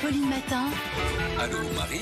Apolline Matin. Allô Marie.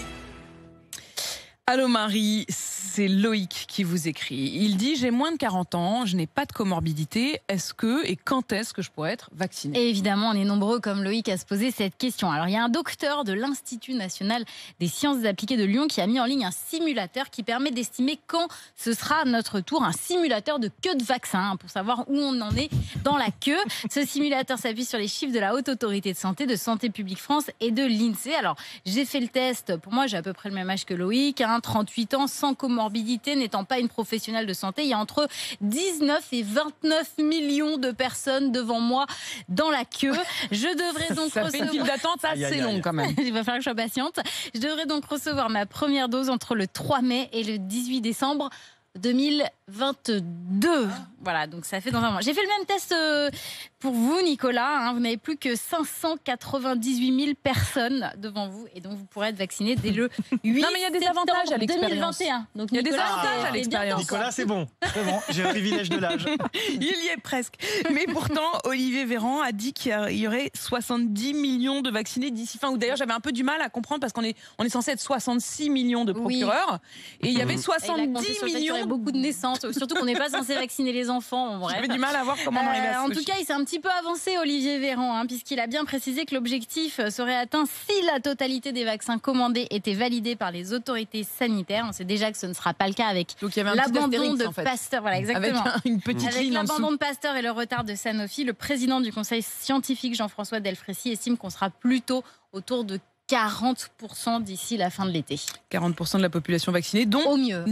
Allô Marie, c'est Loïc qui vous écrit. Il dit: j'ai moins de 40 ans, je n'ai pas de comorbidité. Est-ce que et quand est-ce que je pourrais être vacciné? Et évidemment, on est nombreux comme Loïc à se poser cette question. Alors, il y a un docteur de l'Institut national des sciences appliquées de Lyon qui a mis en ligne un simulateur qui permet d'estimer quand ce sera notre tour. Un simulateur de queue de vaccin pour savoir où on en est dans la queue. Ce simulateur s'appuie sur les chiffres de la Haute Autorité de Santé publique France et de l'INSEE. Alors, j'ai fait le test. Pour moi, j'ai à peu près le même âge que Loïc, 38 ans, sans comorbidité, n'étant pas une professionnelle de santé. Il y a entre 19 et 29 millions de personnes devant moi dans la queue. Je devrais donc Ça fait une file d'attente assez long quand même. Il va falloir que je sois patiente. Je devrais donc recevoir ma première dose entre le 3 mai et le 18 décembre 2022. Voilà, donc ça fait dans un mois. J'ai fait le même test pour vous, Nicolas. Vous n'avez plus que 598 000 personnes devant vous et donc vous pourrez être vacciné dès le 8 Non, mais il y a des avantages à l'expérience. 2021. Donc Il y a des Nicolas, avantages à l'expérience. Nicolas, c'est bon, j'ai le privilège de l'âge. Il y est presque. Mais pourtant, Olivier Véran a dit qu'il y aurait 70 millions de vaccinés d'ici fin août. D'ailleurs, j'avais un peu du mal à comprendre parce qu'on est censé être 66 millions de procureurs. Et il y avait 70 millions. Il y a beaucoup de naissances. Surtout qu'on n'est pas censé vacciner les enfants. J'avais du mal à voir comment on arrivait à ce En tout cas, il s'est un petit peu avancé, Olivier Véran, puisqu'il a bien précisé que l'objectif serait atteint si la totalité des vaccins commandés était validée par les autorités sanitaires. On sait déjà que ce ne sera pas le cas avec l'abandon de Pasteur. Voilà, exactement. Avec une petite ligne en dessous. L'abandon de Pasteur et le retard de Sanofi, le président du conseil scientifique, Jean-François Delfrécy, estime qu'on sera plutôt autour de 40% d'ici la fin de l'été. 40% de la population vaccinée, dont au mieux.